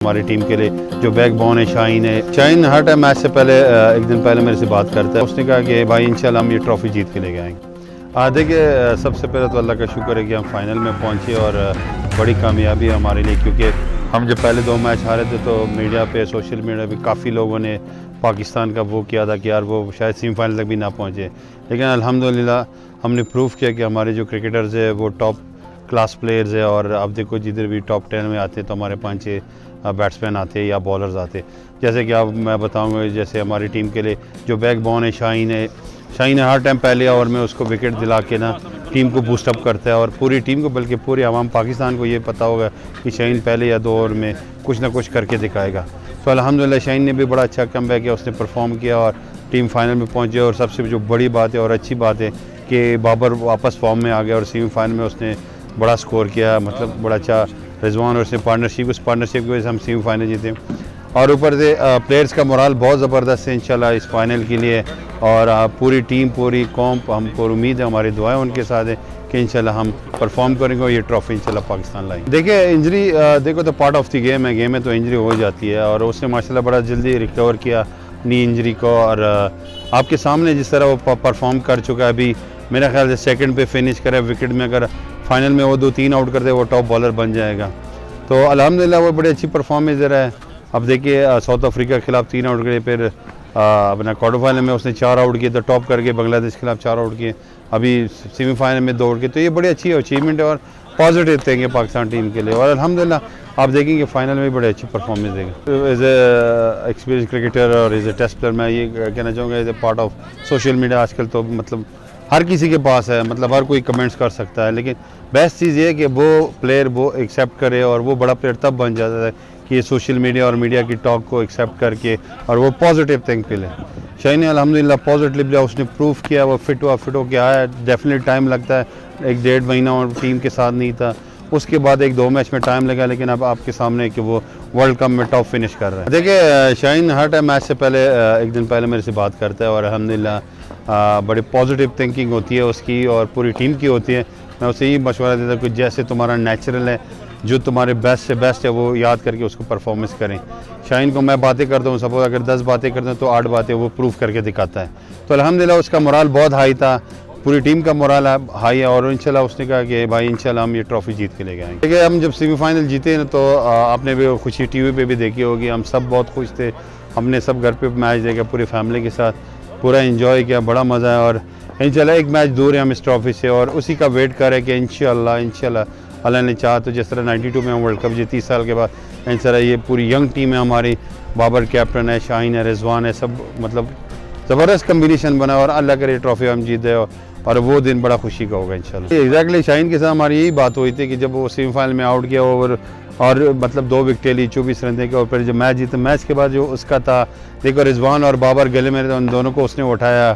हमारी टीम के लिए जो बैकबोन है शाहीन हर टाइम मैच से पहले एक दिन पहले मेरे से बात करता है। उसने कहा कि भाई इंशाल्लाह हम ये ट्रॉफ़ी जीत के लेके आएंगे। देखिए सबसे पहले तो अल्लाह का शुक्र है कि हम फाइनल में पहुंचे और बड़ी कामयाबी है हमारे लिए, क्योंकि हम जब पहले 2 मैच हारे थे तो मीडिया पे सोशल मीडिया पे काफ़ी लोगों ने पाकिस्तान का वो किया था कि यार वो शायद सेमीफाइनल तक भी ना पहुँचे, लेकिन अल्हम्दुलिल्लाह हमने प्रूव किया कि हमारे जो क्रिकेटर्स है वो टॉप क्लास प्लेयर्स है। और अब देखो जिधर भी टॉप 10 में आते हैं तो हमारे 5-6 बैट्समैन आते हैं या बॉलर्स आते हैं। जैसे कि अब मैं बताऊंगा, जैसे हमारी टीम के लिए जो बैकबोन है शाहीन हर टाइम पहले ओवर में उसको विकेट दिला के ना टीम को बूस्टअप करता है, और पूरी टीम को बल्कि पूरे अवाम पाकिस्तान को ये पता होगा कि शाहीन पहले या 2 ओवर में कुछ ना कुछ करके दिखाएगा। तो अल्हम्दुलिल्लाह शाहीन ने भी बड़ा अच्छा कमबैक किया, उसने परफॉर्म किया और टीम फाइनल में पहुँचे। और सबसे जो बड़ी बात है और अच्छी बात है कि बाबर वापस फॉर्म में आ गया और सेमीफाइनल में उसने बड़ा स्कोर किया, मतलब बड़ा अच्छा रिजवान और उसने उस पार्टनरशिप की वजह से हम सेमीफाइनल जीते। और ऊपर से प्लेयर्स का मोराल बहुत ज़बरदस्त है इंशाल्लाह इस फाइनल के लिए। और पूरी टीम पूरी कौम हमको उम्मीद है, हमारी दुआएं उनके साथ है कि इंशाल्लाह हम परफॉर्म करेंगे और ये ट्रॉफी इंशाल्लाह पाकिस्तान लाएंगे। देखिए इंजरी देखो तो पार्ट ऑफ द गेम है तो इंजरी हो जाती है, और उसने माशाल्लाह बड़ा जल्दी रिकवर किया नी इंजरी को। और आपके सामने जिस तरह वो परफॉर्म कर चुका है, अभी मेरा ख्याल से सेकंड पे फिनिश करे विकेट में, अगर फाइनल में वो 2-3 आउट कर दे वो टॉप बॉलर बन जाएगा। तो अल्हम्दुलिल्लाह वो बड़ी अच्छी परफॉर्मेंस दे रहा है। अब देखिए साउथ अफ्रीका के खिलाफ 3 आउट करे, फिर अपना क्वार्टर फाइनल में उसने 4 आउट किए तो टॉप करके बांग्लादेश के खिलाफ 4 आउट किए, अभी सेमीफाइनल में 2 आउट किए। तो ये बड़ी अच्छी अचीवमेंट है और पॉजिटिव देंगे पाकिस्तान टीम के लिए। और अल्हम्दुलिल्लाह आप देखेंगे फाइनल में बड़ी अच्छी परफॉर्मेंस देगा। एज ए एक्सपीरियंस क्रिकेटर और एज ए टेस्ट प्लेयर मैं ये कहना चाहूँगा, as a part of social media आजकल तो मतलब हर किसी के पास है, मतलब हर कोई कमेंट्स कर सकता है, लेकिन बेस्ट चीज़ ये है कि वो प्लेयर वो एक्सेप्ट करे, और वो बड़ा प्लेयर तब बन जाता है कि ये सोशल मीडिया और मीडिया की टॉक को एक्सेप्ट करके और वो पॉजिटिव थिंक पे ले। शाहीन ने अल्हम्दुलिल्लाह पॉजिटिवली उसने प्रूव किया, वो फिट होके आया। डेफिनेट टाइम लगता है, 1-1.5 महीना और टीम के साथ नहीं था, उसके बाद 1-2 मैच में टाइम लगा, लेकिन अब आपके सामने है कि वो वर्ल्ड कप में टॉप फिनिश कर रहा है। देखिए शाहीन हर टाइम मैच से पहले एक दिन पहले मेरे से बात करता है, और अल्हम्दुलिल्लाह बड़ी पॉजिटिव थिंकिंग होती है उसकी और पूरी टीम की होती है। मैं उसे यही मशवरा देता हूँ कि जैसे तुम्हारा नेचुरल है, जो तुम्हारे बेस्ट से बेस्ट है वो याद करके उसको परफॉर्मेंस करें। शाहीन को मैं बातें करता हूँ, सपोज अगर 10 बातें करता हूँ तो 8 बातें वो प्रूव करके दिखाता है। तो अल्हम्दुलिल्लाह उसका मोराल बहुत हाई था, पूरी टीम का मोराल हाई है, और इंशाल्लाह उसने कहा कि भाई इंशाल्लाह हम ये ट्रॉफी जीत के लेके आएंगे। देखिए हम जब सेमीफाइनल जीते ना तो आपने भी खुशी टीवी पे भी देखी होगी, हम सब बहुत खुश थे। हमने सब घर पे मैच देखा पूरी फैमिली के साथ, पूरा एंजॉय किया, बड़ा मज़ा है। और इंशाल्लाह एक मैच दूर है हम इस ट्रॉफी से, और उसी का वेट कर रहे हैं कि इंशाल्लाह अल्लाह ने चाहा तो जिस तरह 92 में हम वर्ल्ड कप जीते 30 साल के बाद, इंशाल्लाह ये पूरी यंग टीम है हमारी, बाबर कैप्टन है, शाहीन है, रिजवान है, सब मतलब ज़बरदस्त कम्बिनेशन बना, और अल्लाह करे ट्रॉफी हम जीत गए और वो दिन बड़ा खुशी का होगा इंशाल्लाह। एग्जैक्टली शाहीन के साथ हमारी यही बात हुई थी कि जब वो सेमीफाइनल में आउट किया और मतलब 2 विकेट ली 24 रन देके, और फिर जब मैच जीता, मैच के बाद जो उसका था देखो रिजवान और बाबर गले में, उन दोनों को उसने उठाया,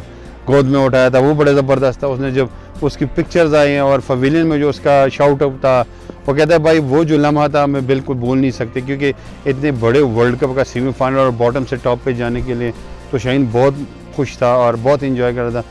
गोद में उठाया था, वो बड़े ज़बरदस्त था। उसने जब उसकी पिक्चर्स आई हैं और पवेलियन में जो उसका शाउट आउट था, वो कहता है भाई वो जो लम्हा था मैं बिल्कुल भूल नहीं सकते, क्योंकि इतने बड़े वर्ल्ड कप का सेमीफाइनल और बॉटम से टॉप पे जाने के लिए तो शाहीन बहुत खुश था और बहुत इंजॉय कर रहा था।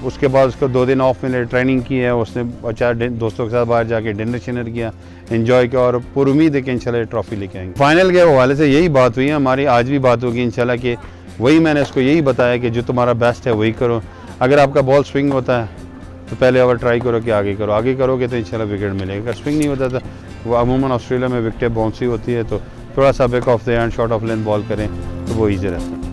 उसके बाद उसको 2 दिन ऑफ मिले, ट्रेनिंग की है उसने, अच्छा दोस्तों के साथ बाहर जाके डिनर शिनर किया, एंजॉय किया, और पूरी उम्मीद है कि इंशाल्लाह ट्रॉफी लेके आएंगे। फाइनल के हवाले से यही बात हुई है हमारी, आज भी बात होगी इंशाल्लाह कि वही मैंने उसको यही बताया कि जो तुम्हारा बेस्ट है वही करो। अगर आपका बॉल स्विंग होता है तो पहले अगर ट्राई करो कि आगे करोगे तो इंशाल्लाह विकेट मिलेगा। अगर स्विंग नहीं होता तो वो अमूमन ऑस्ट्रेलिया में विकेट बाउंसी होती है, तो थोड़ा सा back of the hand shot of length ball करें तो वो ईजी रहता है।